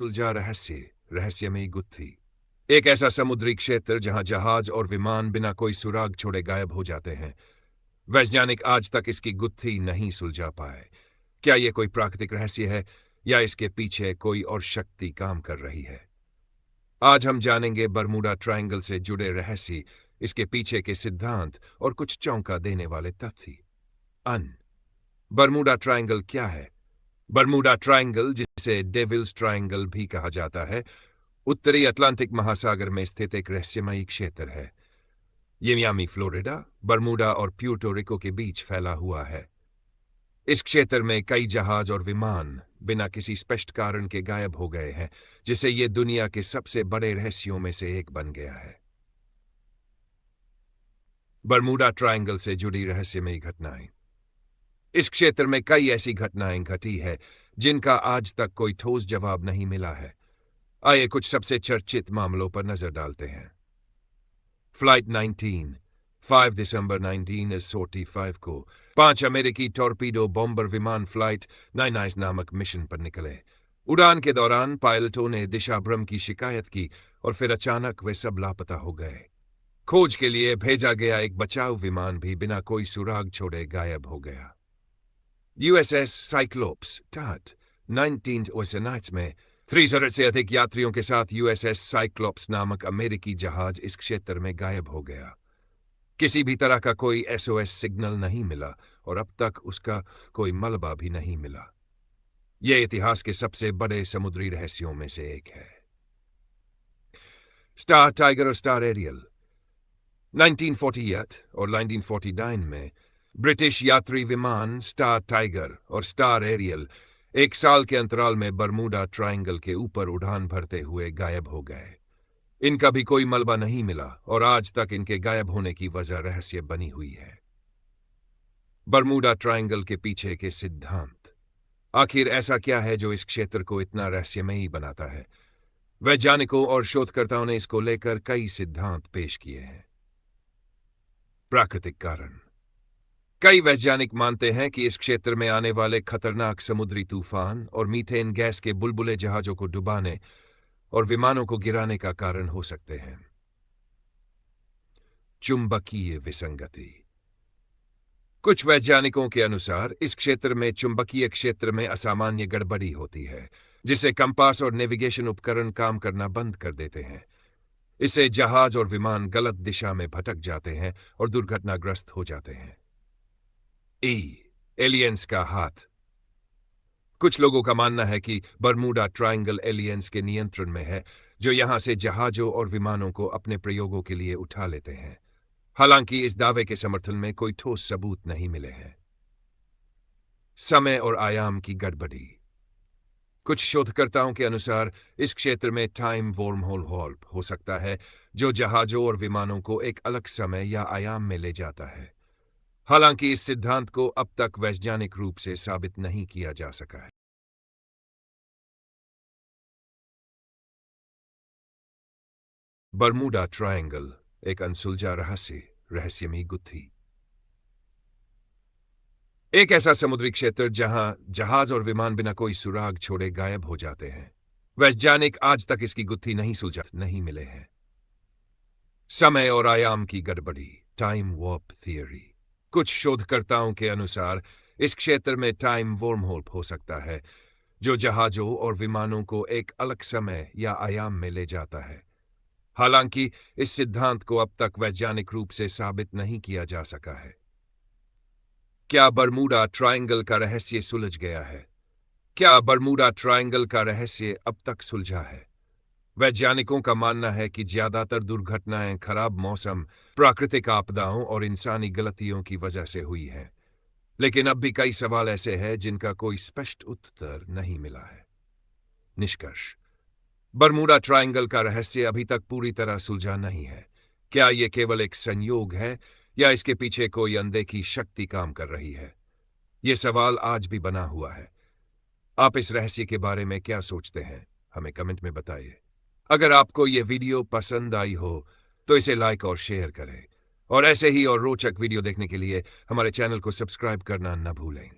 सुलझा रहस्यमयी गुत्थी। एक ऐसा समुद्री क्षेत्र जहां जहाज और विमान बिना कोई सुराग छोड़े गायब हो जाते हैं। वैज्ञानिक आज तक इसकी गुत्थी नहीं सुलझा पाए। क्या यह कोई प्राकृतिक रहस्य है या इसके पीछे कोई और शक्ति काम कर रही है? आज हम जानेंगे बरमूडा ट्रायंगल से जुड़े रहस्य, इसके पीछे के सिद्धांत और कुछ चौंका देने वाले तथ्य। बरमूडा ट्रायंगल क्या है? बरमूडा ट्रायंगल, जिसे डेविल्स ट्रायंगल भी कहा जाता है, उत्तरी अटलांटिक महासागर में स्थित एक रहस्यमयी क्षेत्र है। ये मियामी, फ्लोरिडा, बरमूडा और प्यूर्टो रिको के बीच फैला हुआ है। इस क्षेत्र में कई जहाज और विमान बिना किसी स्पष्ट कारण के गायब हो गए हैं, जिससे ये दुनिया के सबसे बड़े रहस्यों में से एक बन गया है। बरमूडा ट्रायंगल से जुड़ी रहस्यमयी घटनाएं। इस क्षेत्र में कई ऐसी घटनाएं घटी है जिनका आज तक कोई ठोस जवाब नहीं मिला है। आइए कुछ सबसे चर्चित मामलों पर नजर डालते हैं। फ्लाइट 19, 5 दिसंबर 1945 को 5 अमेरिकी टॉर्पीडो बॉम्बर विमान फ्लाइट 99 नामक मिशन पर निकले। उड़ान के दौरान पायलटों ने दिशा भ्रम की शिकायत की और फिर अचानक वे सब लापता हो गए। खोज के लिए भेजा गया एक बचाव विमान भी बिना कोई सुराग छोड़े गायब हो गया। यूएसएस साइक्लोप्स टाट 19 ओसेनाइट्स में 300 से अधिक यात्रियों के साथ यूएसएस साइक्लोप्स नामक अमेरिकी जहाज इस क्षेत्र में गायब हो गया। किसी भी तरह का कोई एसओएस सिग्नल नहीं मिला और अब तक उसका कोई मलबा भी नहीं मिला। यह इतिहास के सबसे बड़े समुद्री रहस्यों में से एक है। स्टार टाइगर और स्टार एरियल 1948 और 1949 में ब्रिटिश यात्री विमान स्टार टाइगर और स्टार एरियल 1 साल के अंतराल में बरमूडा ट्रायंगल के ऊपर उड़ान भरते हुए गायब हो गए। इनका भी कोई मलबा नहीं मिला और आज तक इनके गायब होने की वजह रहस्य बनी हुई है। बरमूडा ट्रायंगल के पीछे के सिद्धांत। आखिर ऐसा क्या है जो इस क्षेत्र को इतना रहस्यमयी बनाता है? वैज्ञानिकों और शोधकर्ताओं ने इसको लेकर कई सिद्धांत पेश किए हैं। प्राकृतिक कारण। कई वैज्ञानिक मानते हैं कि इस क्षेत्र में आने वाले खतरनाक समुद्री तूफान और मीथेन गैस के बुलबुले जहाजों को डुबाने और विमानों को गिराने का कारण हो सकते हैं। चुंबकीय विसंगति। कुछ वैज्ञानिकों के अनुसार इस क्षेत्र में चुंबकीय क्षेत्र में असामान्य गड़बड़ी होती है, जिससे कंपास और नेविगेशन उपकरण काम करना बंद कर देते हैं। इससे जहाज और विमान गलत दिशा में भटक जाते हैं और दुर्घटनाग्रस्त हो जाते हैं। एलियंस का हाथ। कुछ लोगों का मानना है कि बरमूडा ट्रायंगल एलियंस के नियंत्रण में है, जो यहां से जहाजों और विमानों को अपने प्रयोगों के लिए उठा लेते हैं। हालांकि इस दावे के समर्थन में कोई ठोस सबूत नहीं मिले हैं। समय और आयाम की गड़बड़ी। कुछ शोधकर्ताओं के अनुसार इस क्षेत्र में टाइम वॉर्महोल हो सकता है, जो जहाजों और विमानों को एक अलग समय या आयाम में ले जाता है। हालांकि इस सिद्धांत को अब तक वैज्ञानिक रूप से साबित नहीं किया जा सका है। बरमूडा ट्रायंगल एक अनसुलझा रहस्यमयी गुत्थी। एक ऐसा समुद्री क्षेत्र जहां जहाज और विमान बिना कोई सुराग छोड़े गायब हो जाते हैं। वैज्ञानिक आज तक इसकी गुत्थी नहीं मिले हैं। समय और आयाम की गड़बड़ी, टाइम वॉर्प थियरी। कुछ शोधकर्ताओं के अनुसार इस क्षेत्र में टाइम वॉर्महोल हो सकता है, जो जहाजों और विमानों को एक अलग समय या आयाम में ले जाता है। हालांकि इस सिद्धांत को अब तक वैज्ञानिक रूप से साबित नहीं किया जा सका है। क्या बरमूडा ट्रायंगल का रहस्य सुलझ गया है? क्या बरमूडा ट्रायंगल का रहस्य अब तक सुलझा है? वैज्ञानिकों का मानना है कि ज्यादातर दुर्घटनाएं खराब मौसम, प्राकृतिक आपदाओं और इंसानी गलतियों की वजह से हुई हैं। लेकिन अब भी कई सवाल ऐसे हैं जिनका कोई स्पष्ट उत्तर नहीं मिला है। निष्कर्ष। बरमूडा ट्रायंगल का रहस्य अभी तक पूरी तरह सुलझा नहीं है। क्या यह केवल एक संयोग है या इसके पीछे कोई अनदेखी शक्ति काम कर रही है? यह सवाल आज भी बना हुआ है। आप इस रहस्य के बारे में क्या सोचते हैं? हमें कमेंट में बताइए। अगर आपको यह वीडियो पसंद आई हो तो इसे लाइक और शेयर करें, और ऐसे ही और रोचक वीडियो देखने के लिए हमारे चैनल को सब्सक्राइब करना न भूलें।